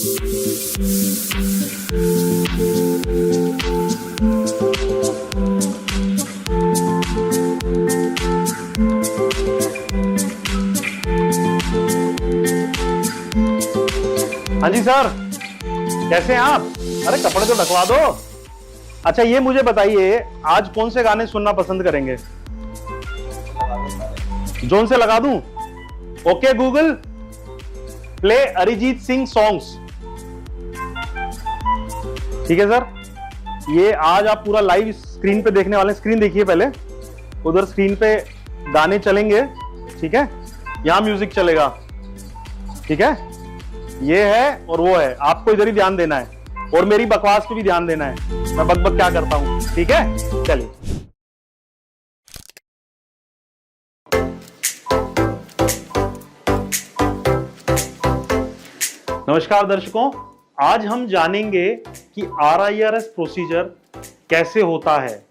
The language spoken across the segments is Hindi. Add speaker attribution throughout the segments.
Speaker 1: हाँ जी सर, कैसे हैं आप? अरे कपड़े तो ढकवा दो। अच्छा ये मुझे बताइए, आज कौन से गाने सुनना पसंद करेंगे? जोन से लगा दूं? Okay Google, play Arijit Singh songs. ठीक है सर, ये आज आप पूरा लाइव स्क्रीन पे देखने वाले। स्क्रीन देखिए पहले, उधर स्क्रीन पे गाने चलेंगे, ठीक है? यहां म्यूजिक चलेगा, ठीक है? ये है और वो है, आपको इधर ही ध्यान देना है और मेरी बकवास पे भी ध्यान देना है, मैं बक बक क्या करता हूं, ठीक है? चलिए। नमस्कार दर्शकों, आज हम जानेंगे कि RIRS प्रोसीजर कैसे होता है।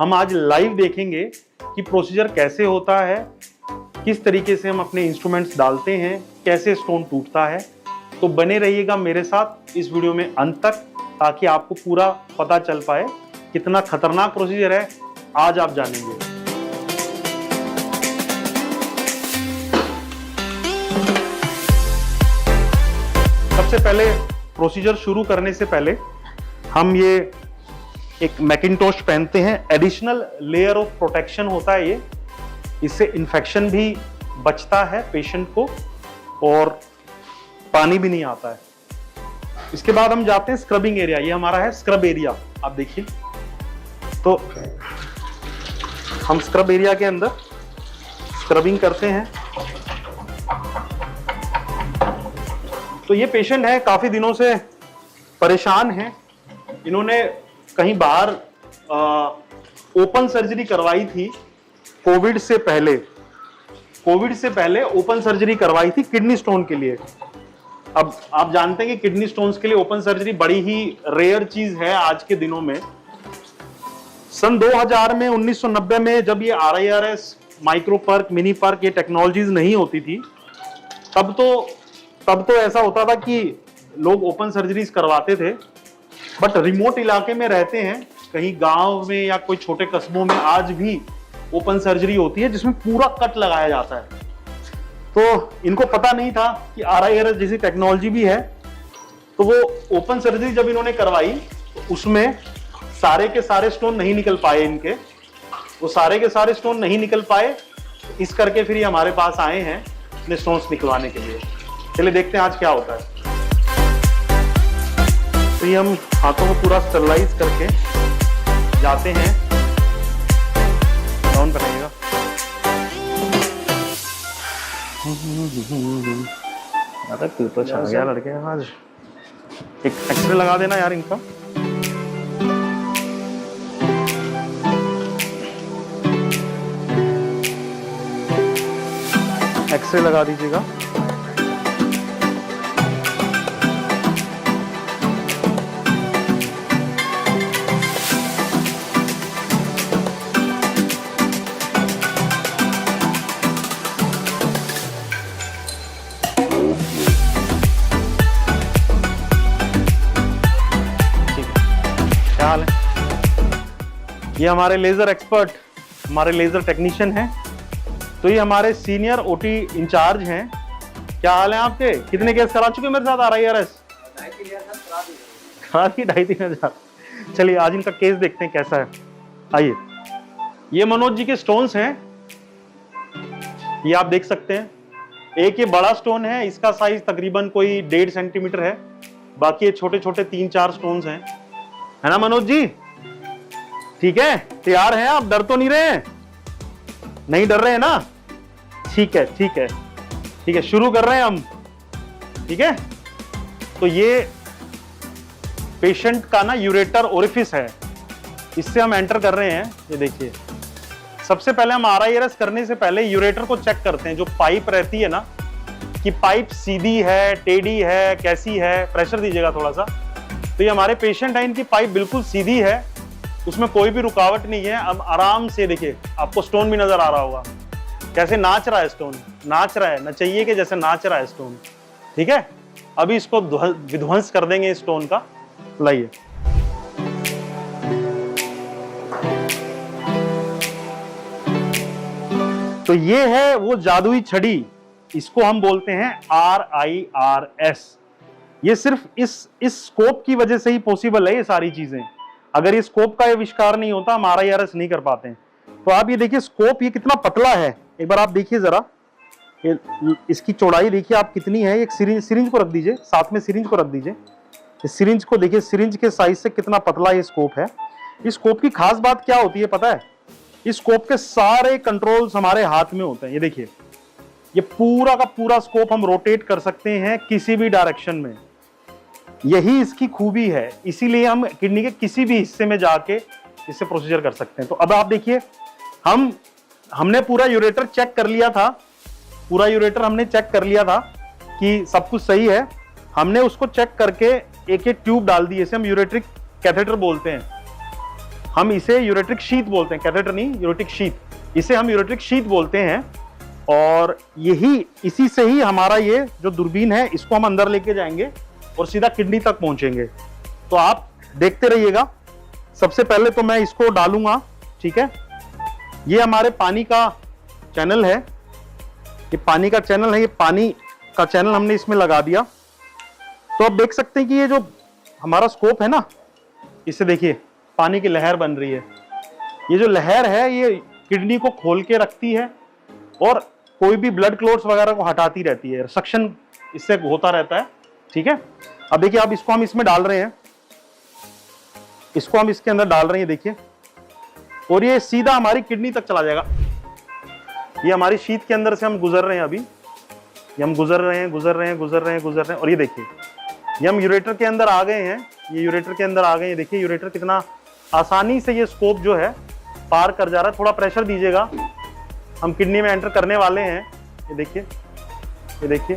Speaker 1: हम आज लाइव देखेंगे कि प्रोसीजर कैसे होता है, किस तरीके से हम अपने इंस्ट्रूमेंट्स डालते हैं, कैसे स्टोन टूटता है। तो बने रहिएगा मेरे साथ इस वीडियो में अंत तक, ताकि आपको पूरा पता चल पाए कितना खतरनाक प्रोसीजर है। आज आप जानेंगे। सबसे पहले प्रोसीजर शुरू करने से पहले हम ये एक मैकिंटोश पहनते हैं। एडिशनल लेयर ऑफ प्रोटेक्शन होता है ये, इससे इन्फेक्शन भी बचता है पेशेंट को और पानी भी नहीं आता है। इसके बाद हम जाते हैं स्क्रबिंग एरिया। ये हमारा है स्क्रब एरिया, आप देखिए। तो हम स्क्रब एरिया के अंदर स्क्रबिंग करते हैं। तो ये पेशेंट है, काफी दिनों से परेशान है। इन्होंने कहीं बाहर ओपन सर्जरी करवाई थी कोविड से पहले ओपन सर्जरी करवाई थी किडनी स्टोन के लिए। अब आप जानते हैं कि किडनी स्टोन्स के लिए ओपन सर्जरी बड़ी ही रेयर चीज है आज के दिनों में। सन 2000 में 1990 में जब ये RIRS, micro perc, mini perc ये टेक्नोलॉजीज नहीं होती थी, तब तो ऐसा होता था कि लोग ओपन सर्जरीज करवाते थे। बट रिमोट इलाके में रहते हैं, कहीं गांव में या कोई छोटे कस्बों में आज भी ओपन सर्जरी होती है जिसमें पूरा कट लगाया जाता है। तो इनको पता नहीं था कि RIRS जैसी टेक्नोलॉजी भी है। तो वो ओपन सर्जरी जब इन्होंने करवाई तो उसमें सारे के सारे स्टोन नहीं निकल पाए इनके। वो सारे के सारे स्टोन नहीं निकल पाए, इस करके फिर ये हमारे पास आए हैं अपने स्टोन्स निकलवाने के लिए। चलिए देखते हैं आज क्या होता है। तो ये हम हाथों को पूरा स्टरलाइज करके जाते हैं। डाउन बनाइएगा। अरे तू तो छा गया लड़के आज। एक एक्सरे लगा देना यार इनका। एक्सरे लगा दीजिएगा। ये हमारे लेजर एक्सपर्ट, हमारे लेजर टेक्नीशियन हैं। तो ये हमारे सीनियर OT इंचार्ज हैं। क्या हाल है आपके? कितने केस करा चुके मेरे साथ RIRS? करा दी 2,500। चलिए आज इनका केस देखते हैं कैसा है। आइए, ये मनोज जी के स्टोन्स हैं, ये आप देख सकते हैं। एक ये बड़ा स्टोन है, इसका साइज तकरीबन कोई 1.5 सेंटीमीटर है। बाकी ये छोटे छोटे 3-4 स्टोन्स हैं, है ना मनोज जी? ठीक है, तैयार हैं आप? डर तो नहीं रहे हैं? नहीं डर रहे हैं ना? ठीक है ठीक है ठीक है, शुरू कर रहे हैं हम। ठीक है, तो ये पेशेंट का ना यूरेटर ओरिफिस है, इससे हम एंटर कर रहे हैं। ये देखिए, सबसे पहले हम RIRS करने से पहले यूरेटर को चेक करते हैं। जो पाइप रहती है ना, कि पाइप सीधी है, टेढ़ी है, कैसी है। प्रेशर दीजिएगा थोड़ा सा। तो ये हमारे पेशेंट है, इनकी पाइप बिल्कुल सीधी है, उसमें कोई भी रुकावट नहीं है। अब आराम से देखिए, आपको स्टोन भी नजर आ रहा होगा कैसे नाच रहा है। स्टोन नाच रहा है, नचइये के जैसे नाच रहा है स्टोन। ठीक है, अभी इसको विध्वंस कर देंगे स्टोन का। लाइए, तो ये है वो जादुई छड़ी, इसको हम बोलते हैं RIRS। ये सिर्फ इस स्कोप की वजह से ही पॉसिबल है ये सारी चीजें। अगर ये स्कोप का आविष्कार नहीं होता हम RIRS नहीं कर पाते हैं। तो आप ये देखिए स्कोप ये कितना पतला है, एक बार आप देखिए जरा, इसकी चौड़ाई देखिए आप कितनी है। एक सिरिंज को रख दीजिए, साथ में सिरिंज को रख दीजिए, इस सिरिंज को देखिए, सिरिंज के साइज से कितना पतला ये स्कोप है। इस स्कोप की खास बात क्या होती है पता है? इस स्कोप के सारे कंट्रोल्स हमारे हाथ में होते हैं। ये देखिए, ये पूरा का पूरा स्कोप हम रोटेट कर सकते हैं किसी भी डायरेक्शन में, यही इसकी खूबी है। इसीलिए हम किडनी के किसी भी हिस्से में जाके इससे प्रोसीजर कर सकते हैं। तो अब आप देखिए, हमने पूरा यूरेटर चेक कर लिया था, पूरा यूरेटर हमने चेक कर लिया था कि सब कुछ सही है। हमने उसको चेक करके एक एक ट्यूब डाल दी, इसे हम यूरेट्रिक कैथेटर बोलते हैं। हम इसे यूरेट्रिक शीथ बोलते हैं, कैथेटर नहीं, यूरेट्रिक शीथ, इसे हम यूरेट्रिक शीथ बोलते हैं। और यही इसी से ही हमारा ये जो दूरबीन है इसको हम अंदर लेके जाएंगे और सीधा किडनी तक पहुंचेंगे। तो आप देखते रहिएगा। सबसे पहले तो मैं इसको डालूंगा, ठीक है। ये हमारे पानी का चैनल है, ये पानी का चैनल है, ये पानी का चैनल हमने इसमें लगा दिया। तो आप देख सकते हैं कि ये जो हमारा स्कोप है ना, इससे देखिए पानी की लहर बन रही है। ये जो लहर है ये किडनी को खोल के रखती है और कोई भी ब्लड क्लॉट्स वगैरह को हटाती रहती है, सक्शन इससे होता रहता है, ठीक है। अब देखिए, अब इसको हम इसमें डाल रहे हैं, इसको हम इसके अंदर डाल रहे हैं, देखिए, और ये सीधा हमारी किडनी तक चला जाएगा। ये हमारी शीथ के अंदर से हम गुजर रहे हैं, अभी ये हम गुजर रहे हैं, और ये देखिए, ये हम यूरेटर के अंदर आ गए हैं, ये यूरेटर के अंदर आ गए हैं। देखिए यूरेटर कितना आसानी से ये स्कोप जो है पार कर जा रहा है। थोड़ा प्रेशर दीजिएगा, हम किडनी में एंटर करने वाले हैं। ये देखिए, ये देखिए,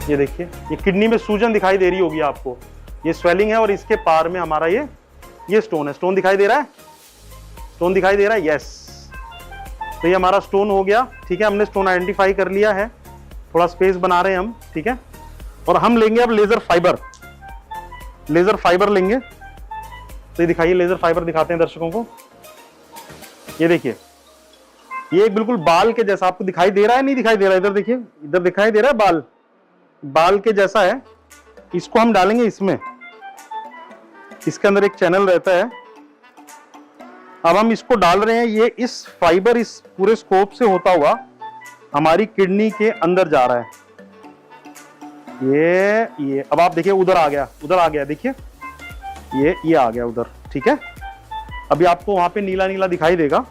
Speaker 1: ये देखिए, ये किडनी में सूजन दिखाई दे रही होगी आपको, ये स्वेलिंग है और इसके पार में हमारा ये स्टोन है। स्टोन दिखाई दे रहा है, स्टोन दिखाई दे रहा है, यस। तो ये हमारा स्टोन हो गया, ठीक है। हमने स्टोन आइडेंटिफाई कर लिया है, थोड़ा स्पेस बना रहे हैं हम, ठीक है। और हम लेंगे अब लेजर फाइबर, लेजर फाइबर लेंगे। तो ये दिखाइए, लेजर फाइबर दिखाते हैं दर्शकों को। ये देखिए, ये एक बिल्कुल बाल के जैसा आपको दिखाई दे रहा है, नहीं दिखाई दे रहा है? इधर देखिए, इधर दिखाई दे रहा है, बाल के जैसा है। इसको हम डालेंगे इसमें, इसके अंदर एक चैनल रहता है। अब हम इसको डाल रहे हैं, ये इस फाइबर इस पूरे स्कोप से होता हुआ हमारी किडनी के अंदर जा रहा है। ये अब आप देखिए, उधर आ गया, देखिए ये आ गया उधर, ठीक है। अभी आपको वहां पे नीला नीला दिखाई देगा,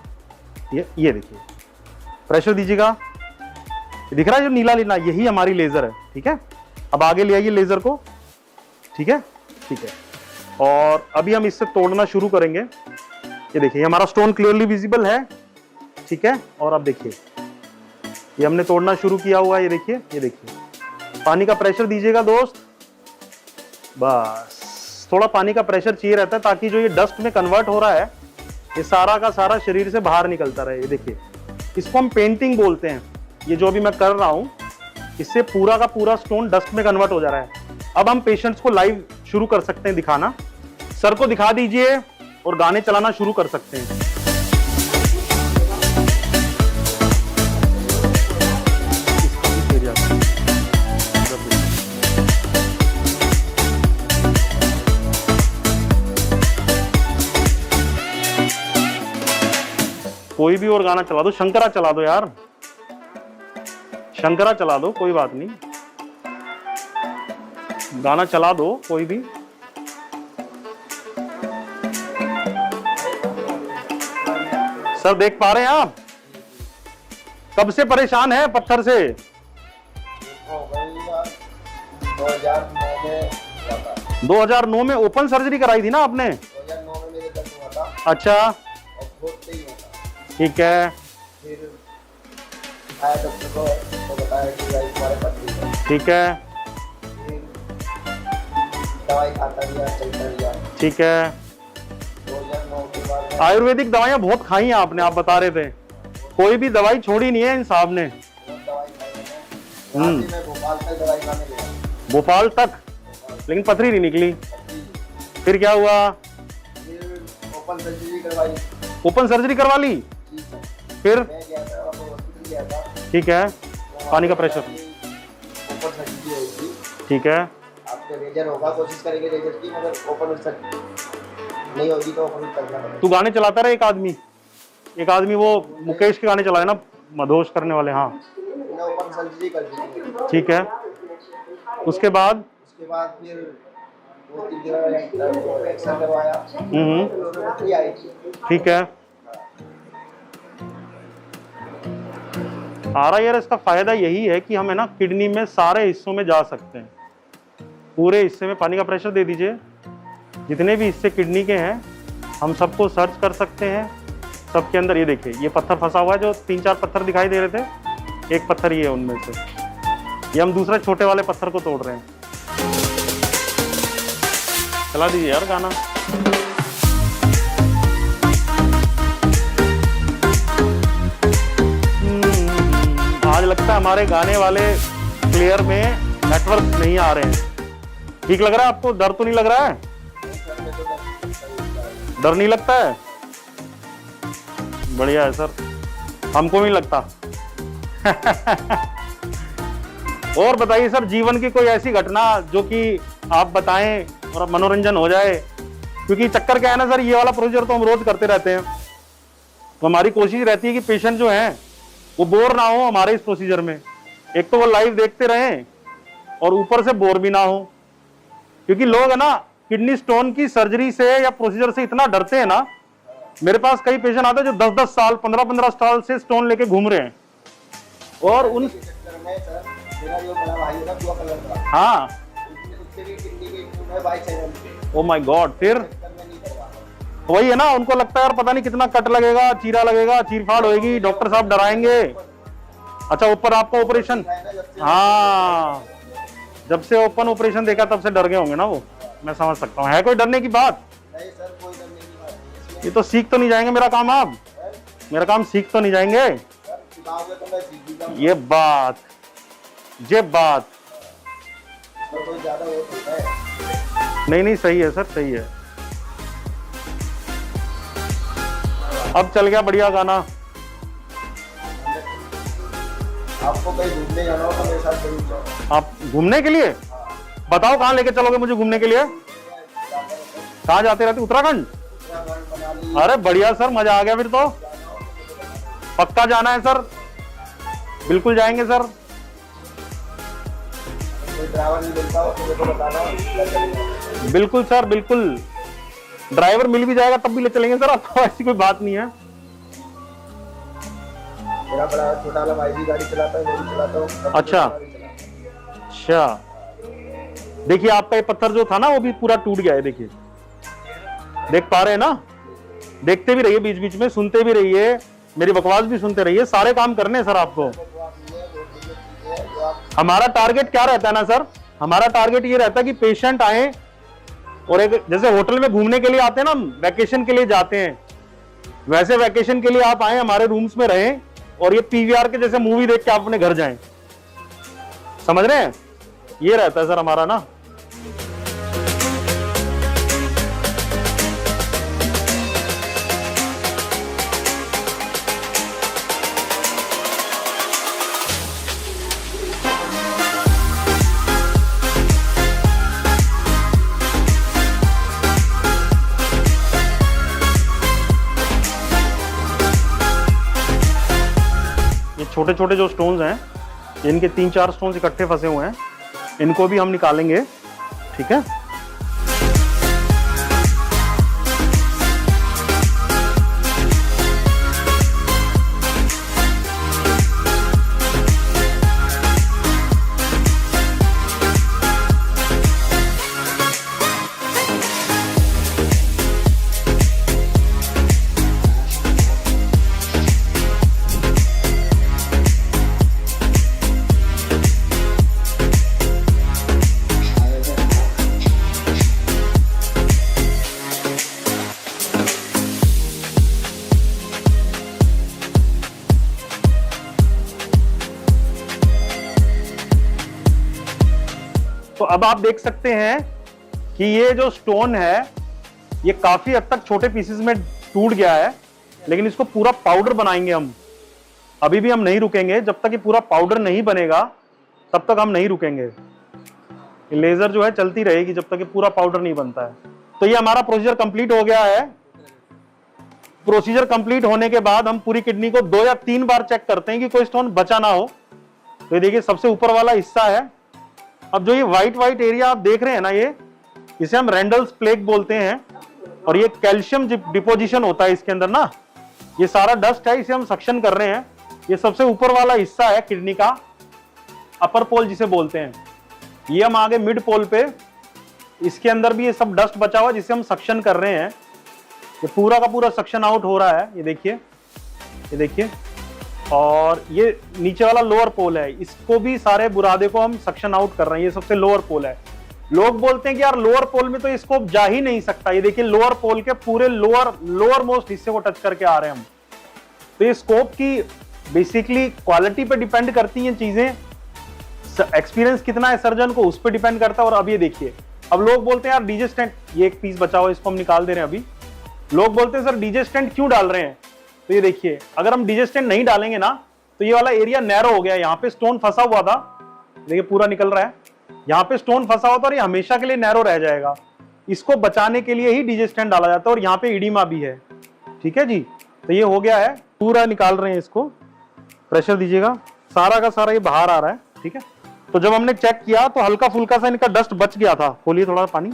Speaker 1: ये देखिए, प्रेशर दीजिएगा, दिख रहा है जो नीला नीला, यही हमारी लेजर है, ठीक है। अब आगे ले आइए लेजर को, ठीक है, ठीक है। और अभी हम इससे तोड़ना शुरू करेंगे। ये देखिए, हमारा स्टोन क्लियरली विजिबल है, ठीक है। और अब देखिए, ये हमने तोड़ना शुरू किया हुआ है, ये देखिए, पानी का प्रेशर दीजिएगा दोस्त, बस थोड़ा पानी का प्रेशर चाहिए रहता है ताकि जो ये डस्ट में कन्वर्ट हो रहा है ये सारा का सारा शरीर से बाहर निकलता रहे। ये देखिए, इसको हम पेंटिंग बोलते हैं। ये जो अभी मैं कर रहा हूं, इससे पूरा का पूरा स्टोन डस्ट में कन्वर्ट हो जा रहा है। अब हम पेशेंट्स को लाइव शुरू कर सकते हैं दिखाना। सर को दिखा दीजिए और गाने चलाना शुरू कर सकते हैं। कोई भी और गाना चला दो, शंकरा चला दो यार, शंकरा चला दो, कोई बात नहीं, गाना चला दो कोई भी। सर देख पा रहे हैं आप? कब से परेशान है पत्थर से? 2009 में ओपन सर्जरी कराई थी ना आपने?
Speaker 2: 2009 में मेरे दर्द हुआ था।
Speaker 1: अच्छा,
Speaker 2: और बहुत सही हुआ था।
Speaker 1: ठीक है।
Speaker 2: फिर आया डॉक्टर को, तो बताया कि भाई तुम्हारे पत्नी है।
Speaker 1: ठीक है।
Speaker 2: फिर दवाई खाता गया, चलता गया।
Speaker 1: ठीक है।
Speaker 2: 2009 के बाद
Speaker 1: आयुर्वेदिक दवाइयां बहुत खाई हैं आपने, आप बता रहे थे, कोई भी दवाई छोड़ी नहीं है इन साहब ने।
Speaker 2: दवाई खाई मैंने। मैं भोपाल से दवाई खाने गया।
Speaker 1: भोपाल तक, लेकिन पथरी नहीं निकली। फिर क्या हुआ?
Speaker 2: फिर ओपन सर्जरी करवाई।
Speaker 1: ओपन सर्जरी करवा ली?
Speaker 2: जी सर।
Speaker 1: फिर?
Speaker 2: मैं गया था, हॉस्पिटल गया था।
Speaker 1: ठीक है, पानी का प्रेशर।
Speaker 2: ओपन सर्जरी हुई थी।
Speaker 1: ठीक है,
Speaker 2: आपके लेजर होगा, कोशिश करेंगे लेजर की, मगर ओपन सर्जरी नहीं होगी तो ओपन करना पड़ेगा।
Speaker 1: तू गाने चलाता रहा। एक आदमी वो मुकेश के गाने चलाए ना, मधोश करने वाले। हाँ
Speaker 2: मैंने ओपन सर्जरी कर दी थी।
Speaker 1: ठीक है, उसके बाद
Speaker 2: फिर वो 3 दिन एक्सरे करवाया। उसमें पथरी आई थी।
Speaker 1: ठीक है। RIR इसका फायदा यही है कि हम है ना किडनी में सारे हिस्सों में जा सकते हैं। पूरे हिस्से में पानी का प्रेशर दे दीजिए, जितने भी हिस्से किडनी के हैं हम सबको सर्च कर सकते हैं। सबके अंदर ये देखिए, ये पत्थर फंसा हुआ है, जो 3-4 पत्थर दिखाई दे रहे थे, एक पत्थर ये है उनमें से। ये हम दूसरे छोटे वाले पत्थर को तोड़ रहे हैं। चला दीजिए यार गाना। आज लगता है हमारे गाने वाले प्लेयर में नेटवर्क नहीं आ रहे हैं। ठीक लग रहा है आपको? डर तो नहीं लग रहा है? डर नहीं लगता है? बढ़िया है सर, हमको नहीं लगता। और बताइए सर, जीवन की कोई ऐसी घटना जो कि आप बताएं और मनोरंजन हो जाए, क्योंकि चक्कर क्या है ना सर, ये वाला प्रोसीजर तो हम रोज करते रहते हैं, तो हमारी कोशिश रहती है कि पेशेंट जो है वो बोर ना हो हमारे इस प्रोसीजर में। एक तो वो लाइव देखते रहें और ऊपर से बोर भी ना हो, क्योंकि लोग है ना किडनी स्टोन की सर्जरी से या प्रोसीजर से इतना डरते हैं ना। मेरे पास कई पेशेंट आते हैं जो 10-10 साल 15-15 साल से स्टोन लेके घूम रहे हैं, और उन
Speaker 2: मेरा जो बड़ा भाई है ना, ब्लू कलर का,
Speaker 1: हाँ
Speaker 2: उससे भी किडनी की white channel.
Speaker 1: Oh my God. फिर वही है ना, उनको लगता है यार पता नहीं कितना कट लगेगा, चीरा लगेगा, चीरफाड़ होगी, डॉक्टर साहब डराएंगे। अच्छा, ऊपर आपका ऑपरेशन, हाँ जब से ओपन ऑपरेशन देखा तब से डर गए होंगे ना वो। मैं समझ सकता हूँ, है कोई डरने की बात?
Speaker 2: नहीं सर, कोई डरने की बात नहीं।
Speaker 1: ये तो सीख तो नहीं जाएंगे मेरा काम? आप मेरा काम सीख तो नहीं जाएंगे? ये बात
Speaker 2: कोई ज्यादा वो होता है।
Speaker 1: नहीं सही है सर, सही है। अब चल गया बढ़िया गाना।
Speaker 2: आपको कहीं घूमने जाना हो तो मेरे साथ जरूर जाओ।
Speaker 1: आप घूमने के लिए? बताओ कहाँ लेके चलोगे मुझे घूमने के लिए? कहाँ जाते रहते? उत्तराखंड? अरे बढ़िया सर, मजा आ गया फिर तो। पक्का जाना है सर, बिल्कुल जाएंगे सर।
Speaker 2: कोई ड्राइवर नहीं मिलता हो तो मेरे को बताना।
Speaker 1: बिल्कुल सर, बिल्कुल। ड्राइवर मिल भी जाएगा तब भी ले चलेंगे सर, आपको ऐसी कोई बात नहीं है।
Speaker 2: मेरा बड़ा छोटा वाला भाई भी गाड़ी चलाता है, मैं भी चलाता हूँ।
Speaker 1: अच्छा अच्छा, देखिए आपका ये पत्थर जो था ना वो भी पूरा टूट गया है। देखिए, देख पा रहे हैं ना? देखते भी रहिए, बीच बीच में सुनते भी रहिए, मेरी बकवास भी सुनते रहिए, सारे काम करने हैं सर आपको। हमारा टारगेट क्या रहता है ना सर, हमारा टारगेट ये रहता है कि पेशेंट आए और एक जैसे होटल में घूमने के लिए आते हैं ना, वैकेशन के लिए जाते हैं, वैसे वैकेशन के लिए आप आए, हमारे रूम्स में रहें और ये PVR के जैसे मूवी देख के आप अपने घर जाएं। समझ रहे हैं? ये रहता है सर हमारा ना। छोटे छोटे जो स्टोन्स हैं, इनके 3-4 स्टोन्स इकट्ठे फंसे हुए हैं, इनको भी हम निकालेंगे। ठीक है, अब आप देख सकते हैं कि ये जो स्टोन है ये काफी हद तक छोटे पीसेस में टूट गया है, लेकिन इसको पूरा पाउडर बनाएंगे हम। अभी भी हम नहीं रुकेंगे, जब तक ये पूरा पाउडर नहीं बनेगा तब तक हम नहीं रुकेंगे। ये लेजर जो है चलती रहेगी जब तक ये पूरा पाउडर नहीं बनता है। तो ये हमारा प्रोसीजर कंप्लीट हो गया है। प्रोसीजर कंप्लीट होने के बाद हम पूरी किडनी को 2 या 3 बार चेक करते हैं कि कोई स्टोन बचा ना हो। तो ये देखिए सबसे ऊपर वाला हिस्सा है। अब जो ये व्हाइट व्हाइट एरिया आप देख रहे हैं ना, ये इसे हम रैंडल्स प्लेग बोलते हैं, और ये कैल्शियम डिपोजिशन होता है इसके अंदर ना। ये सारा डस्ट है, इसे हम सक्शन कर रहे हैं। ये सबसे ऊपर वाला हिस्सा है किडनी का, अपर पोल जिसे बोलते हैं। ये हम आगे मिड पोल पे, इसके अंदर भी ये सब डस्ट बचा हुआ जिसे हम सक्शन कर रहे हैं। ये पूरा का पूरा सक्शन आउट हो रहा है, ये देखिए, ये देखिए। और ये नीचे वाला लोअर पोल है, इसको भी सारे बुरादे को हम सक्शन आउट कर रहे हैं। ये सबसे लोअर पोल है। लोग बोलते हैं कि यार लोअर पोल में तो ये स्कोप जा ही नहीं सकता। ये देखिए लोअर पोल के पूरे लोअर मोस्ट हिस्से को टच करके आ रहे हैं हम। तो ये स्कोप की बेसिकली क्वालिटी पे डिपेंड करती हैं चीजें, एक्सपीरियंस कितना है सर्जन को उस पर डिपेंड करता है। और अब ये देखिए, अब लोग बोलते हैं यार डीजे स्टेंट, ये एक पीस बचा हुआ इसको हम निकाल दे रहे हैं अभी। लोग बोलते हैं सर डीजे स्टेंट क्यों डाल रहे हैं? तो ये देखिए, अगर हम डीजे स्टेंट नहीं डालेंगे ना तो ये वाला एरिया नैरो हो गया। यहाँ पे स्टोन फंसा हुआ था, देखिए पूरा निकल रहा है। यहाँ पे स्टोन फंसा हुआ था और ये हमेशा के लिए नैरो रह जाएगा। इसको बचाने के लिए ही डीजे स्टेंट डाला जाता है। और यहाँ पे इडीमा भी है, ठीक है जी। तो ये हो गया है, पूरा निकाल रहे हैं इसको। प्रेशर दीजिएगा, सारा का सारा ये बाहर आ रहा है, ठीक है। तो जब हमने चेक किया तो हल्का फुल्का सा इनका डस्ट बच गया था। खोलिए थोड़ा पानी,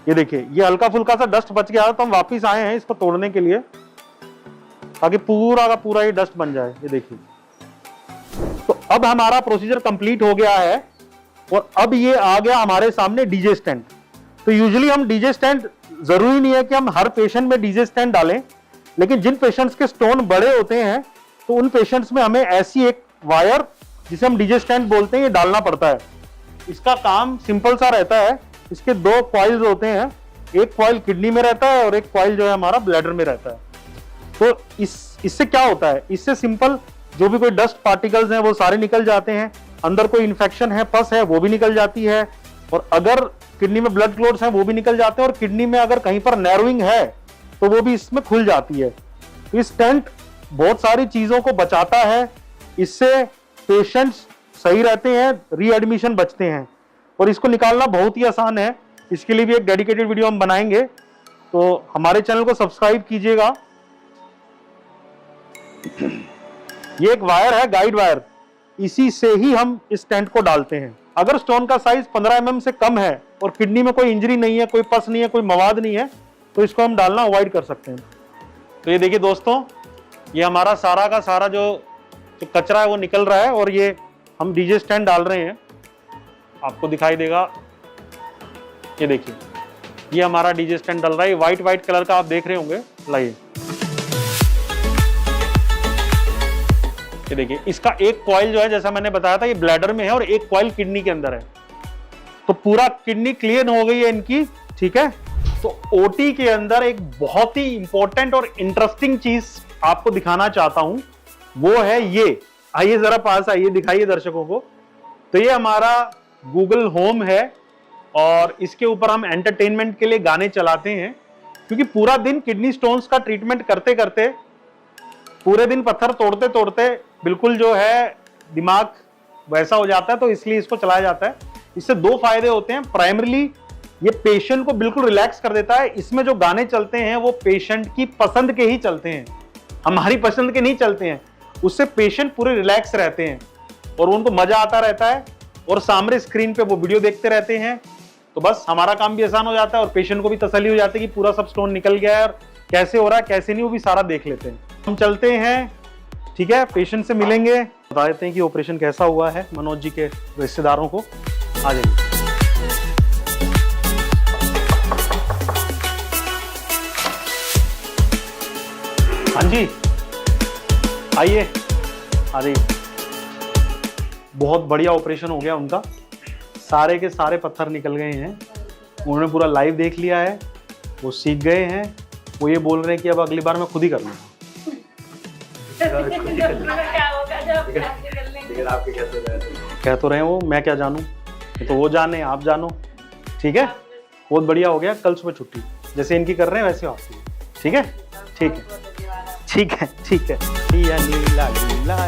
Speaker 1: ये देखिए ये हल्का फुल्का सा डस्ट बच गया था। तो हम वापिस आए हैं इसको तोड़ने के लिए ताकि पूरा का पूरा ये डस्ट बन जाए। ये देखिए, तो अब हमारा प्रोसीजर कंप्लीट हो गया है और अब ये आ गया हमारे सामने डीजे स्टेंट। तो यूजुअली हम डीजे स्टेंट, जरूरी नहीं है कि हम हर पेशेंट में डीजे स्टेंट डालें, लेकिन जिन पेशेंट्स के स्टोन बड़े होते हैं तो उन पेशेंट्स में हमें ऐसी एक वायर जिसे हम डीजे स्टेंट बोलते हैं ये डालना पड़ता है। इसका काम सिंपल सा रहता है। इसके 2 कॉइल्स होते हैं, एक कॉइल किडनी में रहता है और एक कॉइल जो है हमारा ब्लैडर में रहता है। तो इससे क्या होता है, इससे सिंपल जो भी कोई डस्ट पार्टिकल्स हैं वो सारे निकल जाते हैं। अंदर कोई इन्फेक्शन है, पस है, वो भी निकल जाती है। और अगर किडनी में ब्लड क्लॉट्स हैं वो भी निकल जाते हैं। और किडनी में अगर कहीं पर नैरोइंग है तो वो भी इसमें खुल जाती है। इस स्टेंट बहुत सारी चीजों को बचाता है। इससे पेशेंट्स सही रहते हैं, रीएडमिशन बचते हैं। और इसको निकालना बहुत ही आसान है। इसके लिए भी एक डेडिकेटेड वीडियो हम बनाएंगे, तो हमारे चैनल को सब्सक्राइब कीजिएगा। ये एक वायर है, गाइड वायर, इसी से ही हम इस स्टेंट को डालते हैं। अगर स्टोन का साइज 15 mm से कम है और किडनी में कोई इंजरी नहीं है, कोई पस नहीं है, कोई मवाद नहीं है, तो इसको हम डालना अवॉइड कर सकते हैं। तो ये देखिए दोस्तों, ये हमारा सारा का सारा जो कचरा है वो निकल रहा है और ये हम डीजे स्टैंड डाल रहे हैं। आपको दिखाई देगा, ये देखिए ये हमारा डीजे स्टैंड डल रहा है। व्हाइट व्हाइट कलर का आप देख रहे होंगे, लाइए ये देखिए। इसका एक कॉइल जो है जैसा मैंने बताया था ये ब्लैडर में है और एक कॉइल किडनी के अंदर है। तो पूरा किडनी क्लीन हो गई है इनकी, ठीक है। तो ओटी के अंदर एक बहुत ही इंपॉर्टेंट और इंटरेस्टिंग चीज आपको दिखाना चाहता हूं, वो है ये। आइए जरा पास आइए, दिखाइए दर्शकों को। तो ये हमारा गूगल होम है और इसके ऊपर हम एंटरटेनमेंट के लिए गाने चलाते हैं, क्योंकि पूरा दिन किडनी स्टोन्स का ट्रीटमेंट करते करते, पूरे दिन पत्थर तोड़ते तोड़ते बिल्कुल जो है दिमाग वैसा हो जाता है, तो इसलिए इसको चलाया जाता है। इससे 2 फायदे होते हैं। प्राइमरली ये पेशेंट को बिल्कुल रिलैक्स कर देता है। इसमें जो गाने चलते हैं वो पेशेंट की पसंद के ही चलते हैं, हमारी पसंद के नहीं चलते हैं। उससे पेशेंट पूरे रिलैक्स रहते हैं और उनको मजा आता रहता है और सामने स्क्रीन पे वो वीडियो देखते रहते हैं। तो बस हमारा काम भी आसान हो जाता है और पेशेंट को भी तसल्ली हो जाती है कि पूरा सब स्टोन निकल गया है और कैसे हो रहा है कैसे नहीं, वो भी सारा देख लेते हैं। हम चलते हैं, ठीक है, पेशेंट से मिलेंगे, बता देते हैं कि ऑपरेशन कैसा हुआ है मनोज जी के रिश्तेदारों को। आ जाइए। हाँ जी, आइए, आ जाइए। बहुत बढ़िया ऑपरेशन हो गया उनका, सारे के सारे पत्थर निकल गए हैं। उन्होंने पूरा लाइव देख लिया है, वो सीख गए हैं। वो ये बोल रहे हैं कि अब अगली बार मैं खुद ही कर लूँगा। कह तो रहे हैं वो, मैं क्या जानूँ, तो वो जाने, आप जानो, ठीक है। बहुत बढ़िया हो गया, कल सुबह छुट्टी, जैसे इनकी कर रहे हैं वैसे आपकी, ठीक है, ठीक है, ठीक है, ठीक है। लीला लीला लीला